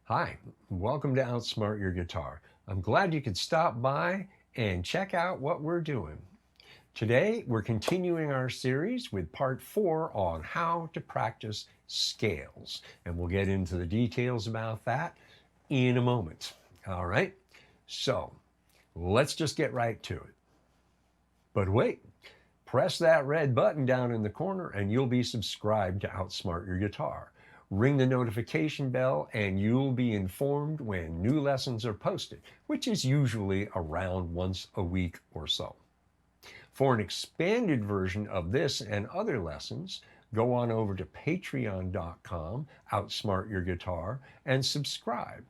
Hi, welcome to Outsmart Your Guitar. I'm glad you could stop by and check out what we're doing. Today, we're continuing our series with part 4 on how to practice scales. And we'll get into the details about that in a moment. All right, so let's just get right to it. But wait, press that red button down in the corner and you'll be subscribed to Outsmart Your Guitar. Ring the notification bell and you'll be informed when new lessons are posted, which is usually around once a week or so. For an expanded version of this and other lessons, go on over to patreon.com, Outsmart Your Guitar, and subscribe.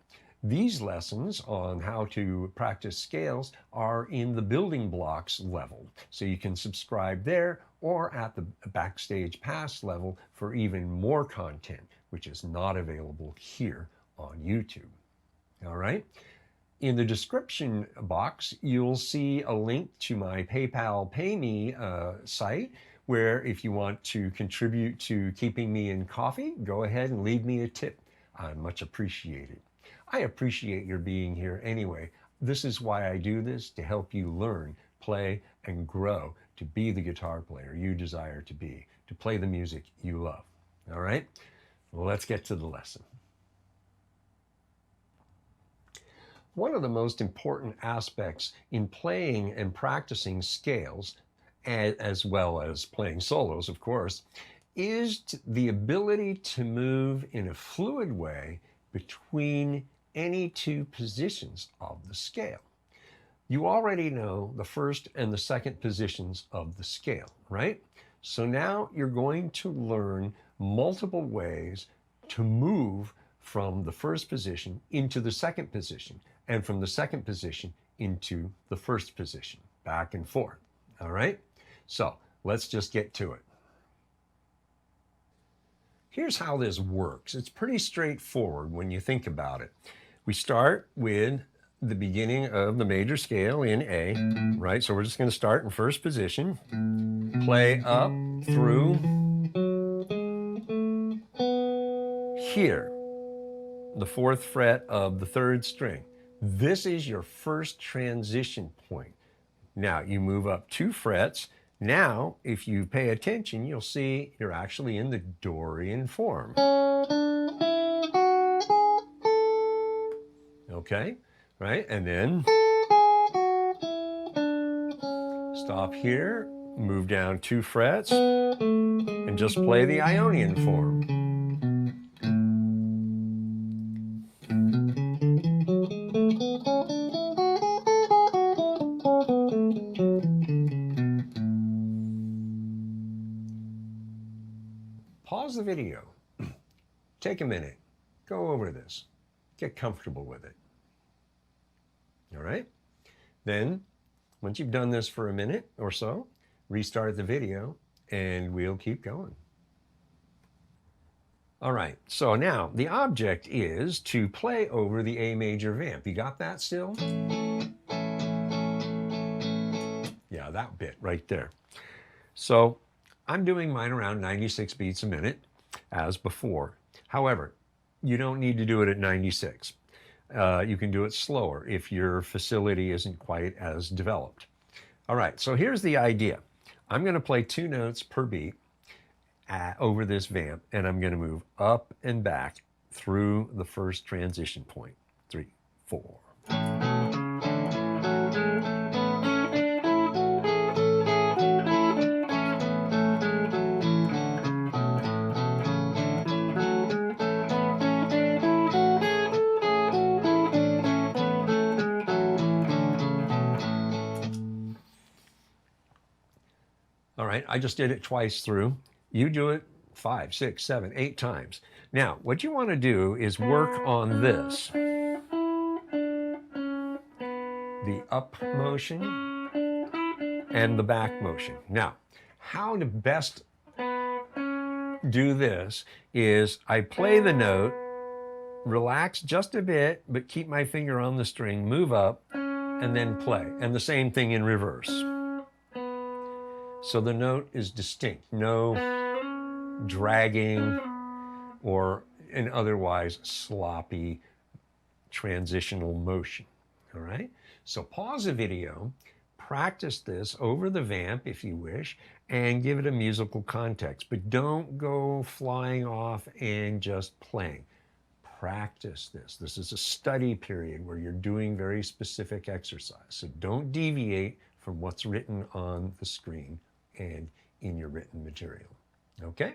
These lessons on how to practice scales are in the building blocks level, so you can subscribe there or at the Backstage Pass level for even more content, which is not available here on YouTube. All right. In the description box, you'll see a link to my PayPal Pay Me site, where if you want to contribute to keeping me in coffee, go ahead and leave me a tip. I'm much appreciated. I appreciate your being here anyway. This is why I do this, to help you learn, play, and grow to be the guitar player you desire to be, to play the music you love. All right, well, let's get to the lesson. One of the most important aspects in playing and practicing scales, as well as playing solos, of course, is the ability to move in a fluid way between any two positions of the scale. You already know the first and the second positions of the scale, right? So now you're going to learn multiple ways to move from the first position into the second position, and from the second position into the first position, back and forth. All right? So let's just get to it. Here's how this works. It's pretty straightforward when you think about it. We start with the beginning of the major scale in A, right? So we're just going to start in first position, play up through here, the 4th fret of the 3rd string. This is your first transition point. Now you move up 2 frets. Now, if you pay attention, you'll see you're actually in the Dorian form. Okay, right? And then stop here, move down 2 frets, and just play the Ionian form. Pause the video, take a minute, go over this, get comfortable with it. All right? Then, once you've done this for a minute or so, restart the video and we'll keep going. All right, so now the object is to play over the A major vamp. You got that still? Yeah, that bit right there. So I'm doing mine around 96 beats a minute, as before. However, you don't need to do it at 96. You can do it slower if your facility isn't quite as developed. All right, so here's the idea. I'm going to play 2 notes per beat over this vamp, and I'm going to move up and back through the first transition point. 3, 4. All right, I just did it twice through. You do it 5, 6, 7, 8 times. Now, what you want to do is work on this. The up motion and the back motion. Now, how to best do this is I play the note, relax just a bit, but keep my finger on the string, move up, and then play. And the same thing in reverse. So the note is distinct, no dragging or an otherwise sloppy transitional motion. All right? So pause the video, practice this over the vamp if you wish, and give it a musical context. But don't go flying off and just playing. Practice this. This is a study period where you're doing very specific exercise. So don't deviate from what's written on the screen and in your written material. Okay?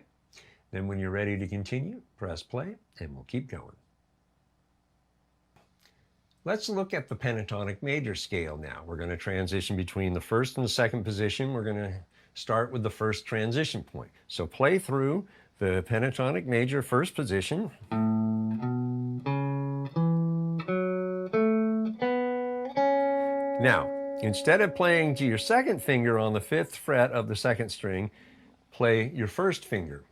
Then when you're ready to continue, press play and we'll keep going. Let's look at the pentatonic major scale now. We're going to transition between the first and the second position. We're going to start with the first transition point. So play through the pentatonic major first position. Now, instead of playing to your second finger on the 5th fret of the second string, play your first finger,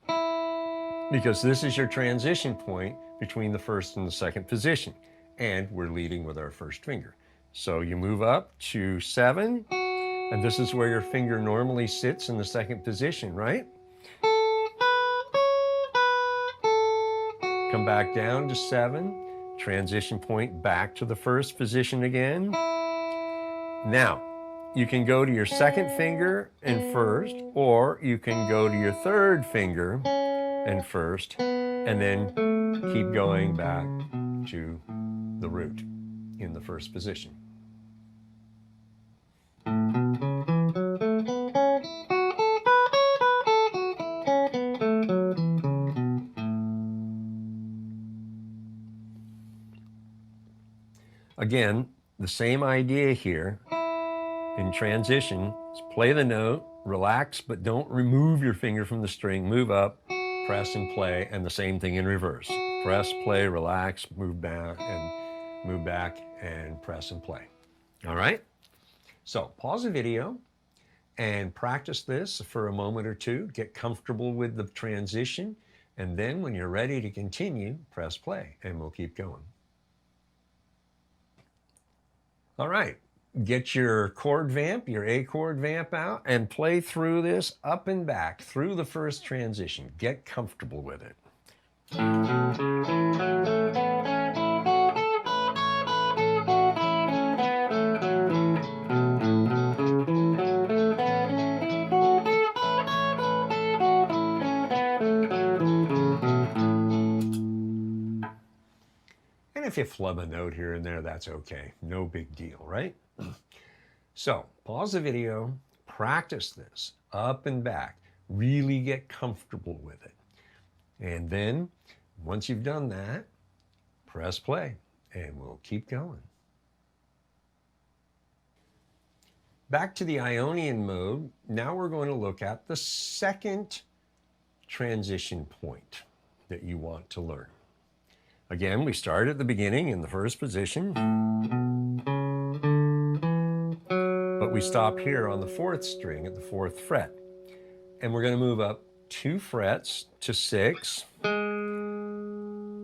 because this is your transition point between the first and the second position, and we're leading with our first finger. So you move up to 7, and this is where your finger normally sits in the second position, right? Come back down to 7, transition point back to the first position again. Now, you can go to your second finger and first, or you can go to your third finger and first, and then keep going back to the root in the first position. Again, the same idea here. In transition, play the note, relax, but don't remove your finger from the string. Move up, press and play, and the same thing in reverse. Press, play, relax, move back, and press and play. All right? So pause the video and practice this for a moment or two. Get comfortable with the transition, and then when you're ready to continue, press play, and we'll keep going. All right. Get your chord vamp, your A chord vamp out, and play through this up and back through the first transition. Get comfortable with it. And if you flub a note here and there, that's okay. No big deal, right? So pause the video, practice this up and back, really get comfortable with it. And then once you've done that, press play and we'll keep going. Back to the Ionian mode, now we're going to look at the second transition point that you want to learn. Again, we start at the beginning in the first position. But we stop here on the 4th string at the 4th fret. And we're going to move up 2 frets to 6.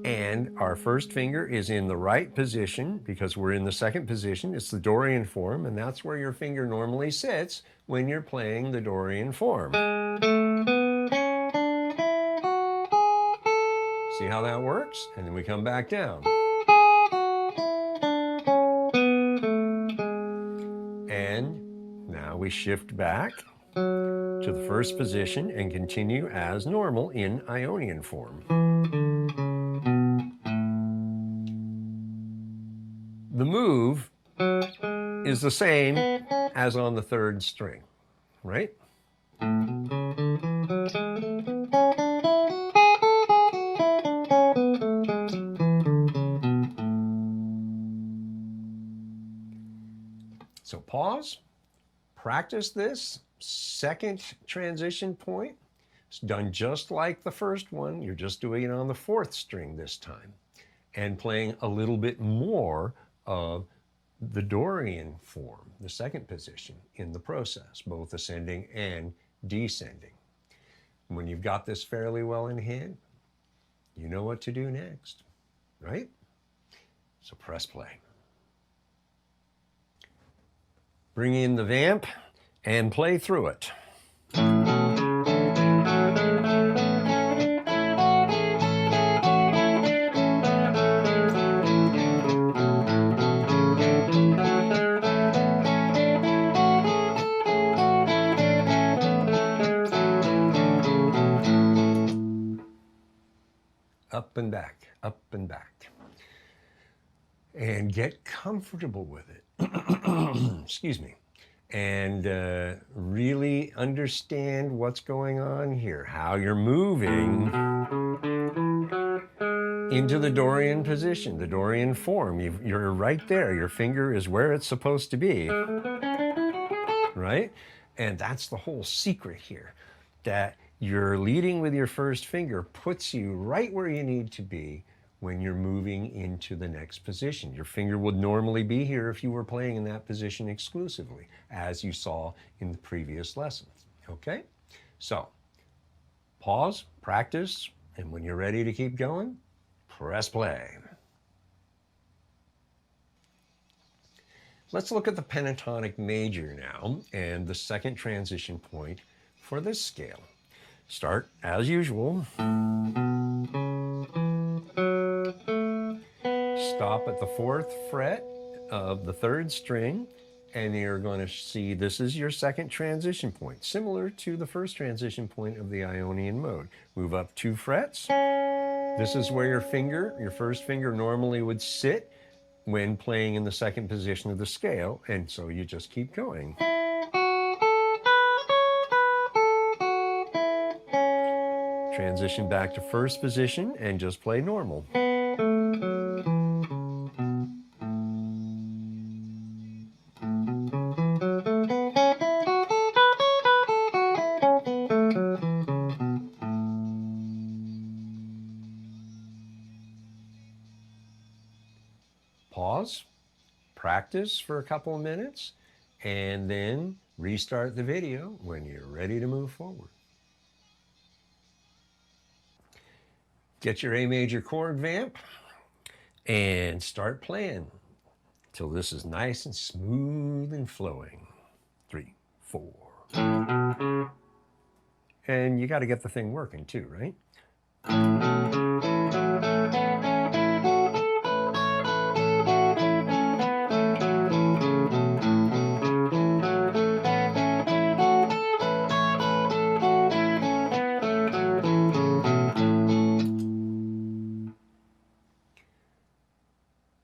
And our first finger is in the right position because we're in the second position. It's the Dorian form, and that's where your finger normally sits when you're playing the Dorian form. See how that works? And then we come back down. And now we shift back to the first position and continue as normal in Ionian form. The move is the same as on the 3rd string, right? So pause, practice this second transition point. It's done just like the first one. You're just doing it on the 4th string this time and playing a little bit more of the Dorian form, the second position in the process, both ascending and descending. When you've got this fairly well in hand, you know what to do next, right? So press play. Bring in the vamp and play through it. up and back, up and back. And get comfortable with it. Excuse me. And really understand what's going on here, how you're moving into the Dorian position, the Dorian form. You're right there. Your finger is where it's supposed to be, right? And that's the whole secret here, that you're leading with your first finger puts you right where you need to be when you're moving into the next position. Your finger would normally be here if you were playing in that position exclusively, as you saw in the previous lessons, okay? So, pause, practice, and when you're ready to keep going, press play. Let's look at the pentatonic major now and the second transition point for this scale. Start as usual. Stop at the 4th fret of the 3rd string, and you're going to see this is your second transition point, similar to the first transition point of the Ionian mode. Move up 2 frets. This is where your first finger normally would sit when playing in the second position of the scale, and so you just keep going. Transition back to first position and just play normal. Pause, practice for a couple of minutes, and then restart the video when you're ready to move forward. Get your A major chord vamp and start playing till this is nice and smooth and flowing. 3, 4. And you got to get the thing working too, right?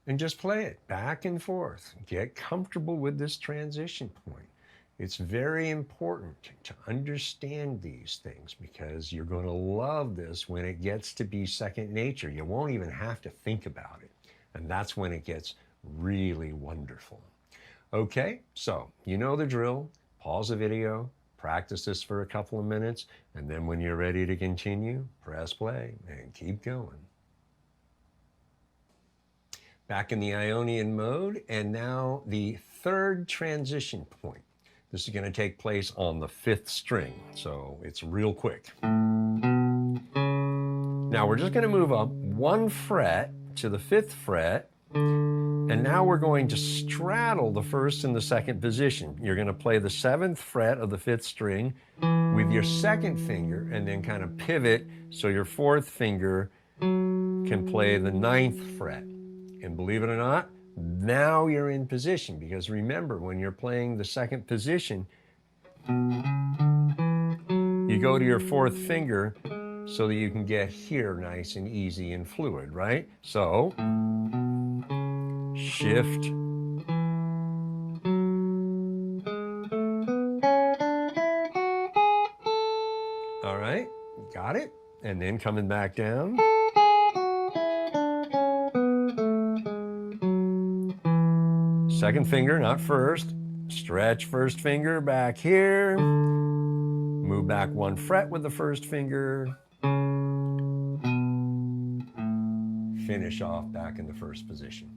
And just play it back and forth. Get comfortable with this transition point. It's very important to understand these things because you're going to love this when it gets to be second nature. You won't even have to think about it. And that's when it gets really wonderful. Okay, so you know the drill. Pause the video, practice this for a couple of minutes, and then when you're ready to continue, press play and keep going. Back in the Ionian mode, and now the 3rd transition point. This is going to take place on the 5th string, so it's real quick. Now we're just going to move up 1 fret to the 5th fret, and now we're going to straddle the 1st and the 2nd position. You're going to play the 7th fret of the 5th string with your 2nd finger, and then kind of pivot so your 4th finger can play the 9th fret. And believe it or not, now you're in position, because remember, when you're playing the 2nd position, you go to your 4th finger so that you can get here nice and easy and fluid, right? So, shift. All right, got it? And then coming back down. Second finger, not first. Stretch first finger back here. Move back 1 fret with the first finger. Finish off back in the first position.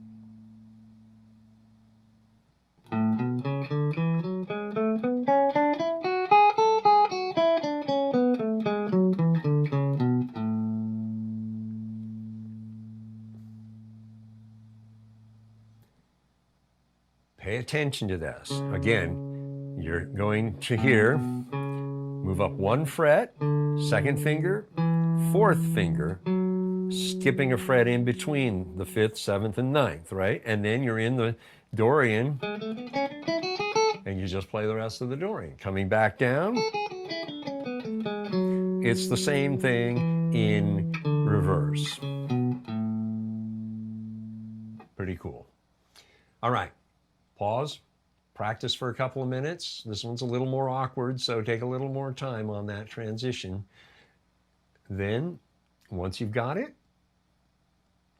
Pay attention to this. Again, you're going to here, move up 1 fret, 2nd finger, 4th finger, skipping a fret in between the 5th, 7th, and 9th, right? And then you're in the Dorian, and you just play the rest of the Dorian. Coming back down, it's the same thing in reverse. Pretty cool. All right, pause, practice for a couple of minutes. This one's a little more awkward, so take a little more time on that transition. Then, once you've got it,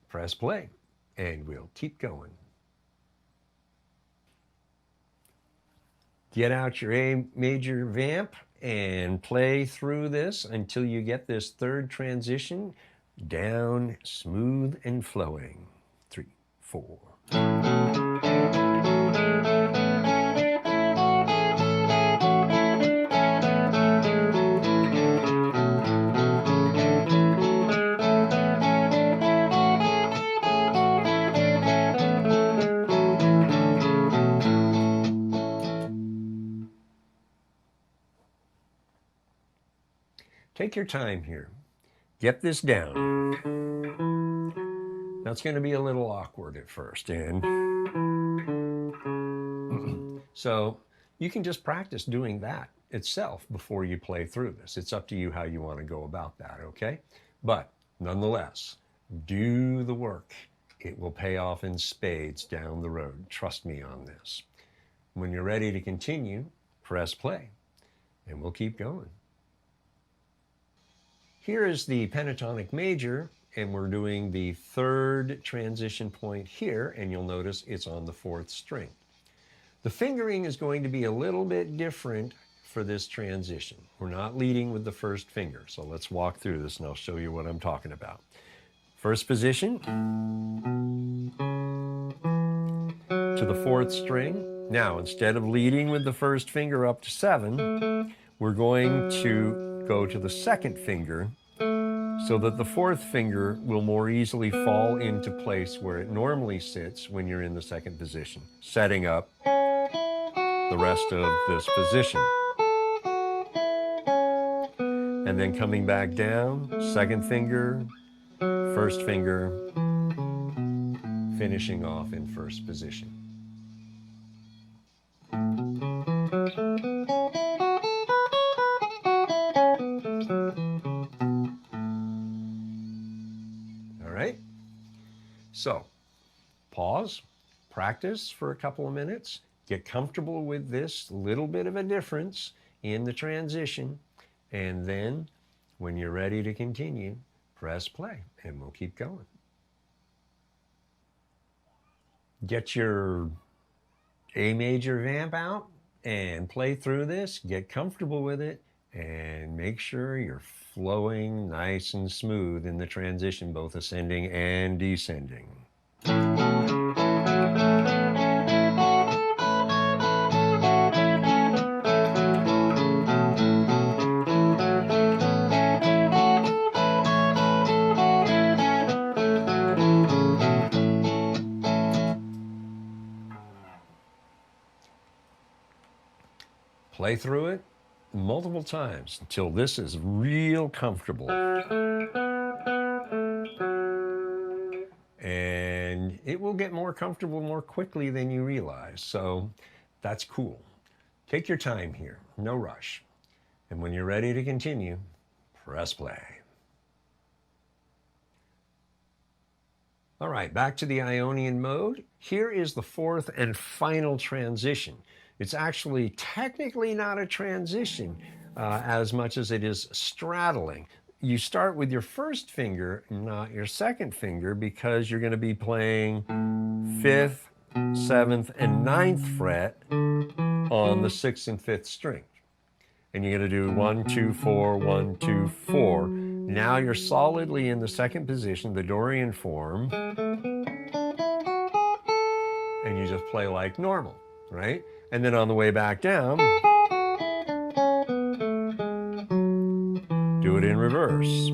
press play, and we'll keep going. Get out your A major vamp and play through this until you get this third transition down smooth and flowing. 3, 4. Take your time here. Get this down. That's going to be a little awkward at first. And so you can just practice doing that itself before you play through this. It's up to you how you want to go about that, okay? But nonetheless, do the work. It will pay off in spades down the road. Trust me on this. When you're ready to continue, press play, and we'll keep going. Here is the pentatonic major, and we're doing the third transition point here, and you'll notice it's on the 4th string. The fingering is going to be a little bit different for this transition. We're not leading with the first finger, so let's walk through this and I'll show you what I'm talking about. First position to the 4th string. Now, instead of leading with the first finger up to 7, we're going to go to the 2nd finger so that the 4th finger will more easily fall into place where it normally sits when you're in the 2nd position, setting up the rest of this position. And then coming back down, 2nd finger, 1st finger, finishing off in 1st position. So, pause, practice for a couple of minutes, get comfortable with this little bit of a difference in the transition, and then when you're ready to continue, press play, and we'll keep going. Get your A major vamp out and play through this, get comfortable with it, and make sure you're flowing nice and smooth in the transition, both ascending and descending. Play through it multiple times until this is real comfortable. And it will get more comfortable more quickly than you realize. So that's cool. Take your time here, no rush. And when you're ready to continue, press play. All right, back to the Ionian mode. Here is the 4th and final transition. It's actually technically not a transition as much as it is straddling. You start with your 1st finger, not your 2nd finger, because you're going to be playing 5th, 7th, and 9th fret on the 6th and 5th string. And you're going to do 1, 2, 4, 1, 2, 4. Now you're solidly in the 2nd position, the Dorian form, and you just play like normal, right? And then on the way back down, do it in reverse.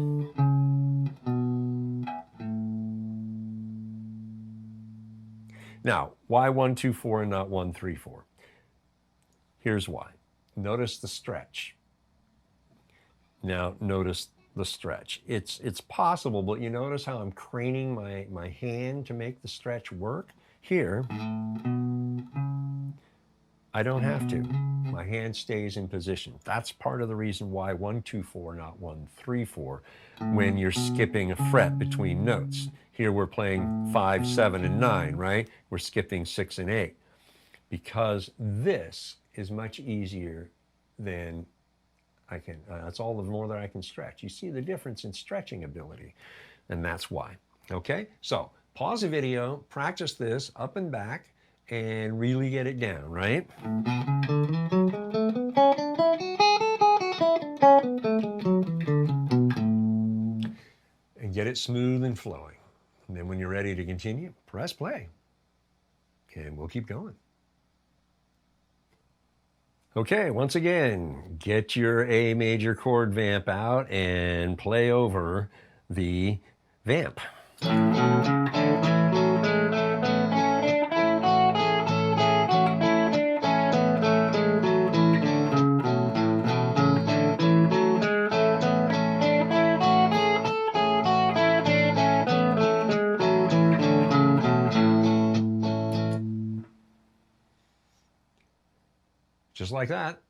Now, why 1, 2, 4 and not 1, 3, 4? Here's why. Notice the stretch. Now, notice the stretch. It's possible, but you notice how I'm craning my hand to make the stretch work? Here, I don't have to. My hand stays in position. That's part of the reason why 1, 2, 4, not 1, 3, 4, when you're skipping a fret between notes. Here we're playing 5, 7, and 9, right? We're skipping 6 and 8 because this is much easier than I can. That's all the more that I can stretch. You see the difference in stretching ability, and that's why. Okay, so pause the video, practice this up and back, and really get it down, right? And get it smooth and flowing. And then when you're ready to continue, press play. And we'll keep going. Okay, once again, get your A major chord vamp out and play over the vamp. Just like that.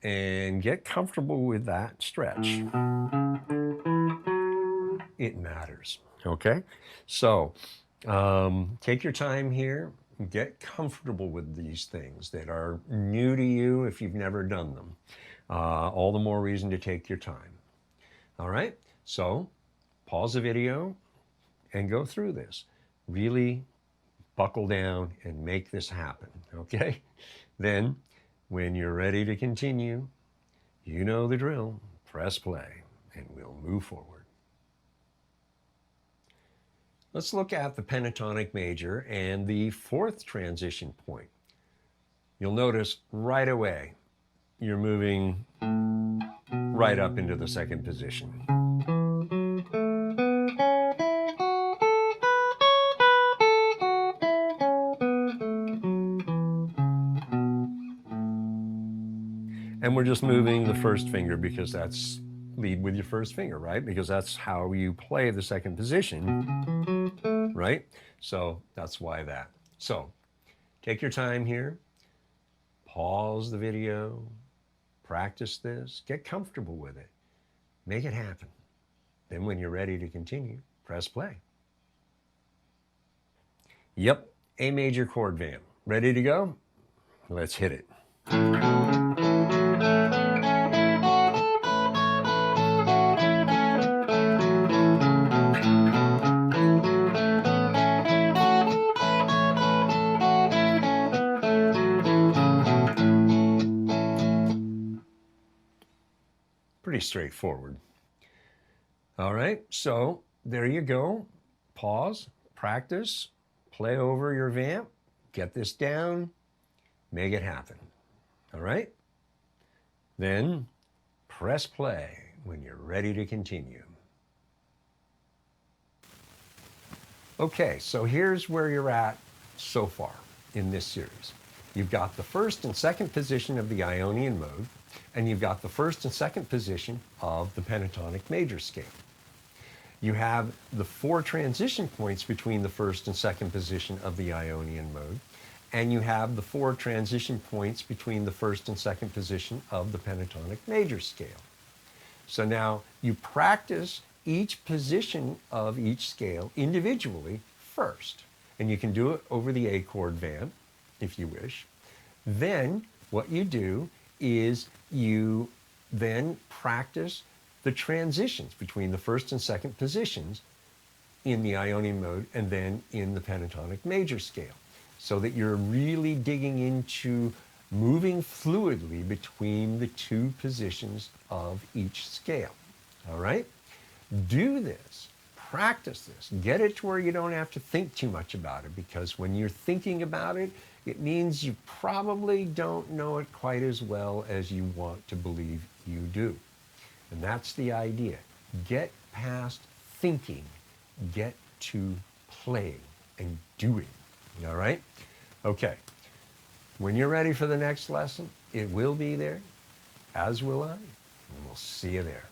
And get comfortable with that stretch. It matters. Okay? So take your time here. Get comfortable with these things that are new to you if you've never done them. All the more reason to take your time. All right? So pause the video and go through this. Really buckle down and make this happen. Okay? Then, when you're ready to continue, you know the drill. Press play and we'll move forward. Let's look at the pentatonic major and the fourth transition point. You'll notice right away you're moving right up into the second position. And we're just moving the first finger because that's lead with your first finger, right? Because that's how you play the second position, right? So that's why that. So take your time here, pause the video, practice this, get comfortable with it, make it happen. Then when you're ready to continue, press play. Yep, A major chord vamp. Ready to go? Let's hit it. Pretty straightforward. All right, so there you go. Pause, practice, play over your vamp, get this down, make it happen. All right? Then press play when you're ready to continue. Okay, so here's where you're at so far in this series. You've got the first and second position of the Ionian mode, and you've got the first and second position of the pentatonic major scale. You have the 4 transition points between the first and second position of the Ionian mode, and you have the 4 transition points between the first and second position of the pentatonic major scale. So now you practice each position of each scale individually first, and you can do it over the A chord vamp if you wish. Then what you do is you then practice the transitions between the first and second positions in the Ionian mode and then in the pentatonic major scale, so that you're really digging into moving fluidly between the 2 positions of each scale. All right? Do this, practice this, get it to where you don't have to think too much about it, because when you're thinking about it, it means you probably don't know it quite as well as you want to believe you do. And that's the idea. Get past thinking, get to playing and doing. All right? Okay. When you're ready for the next lesson, it will be there, as will I, and we'll see you there.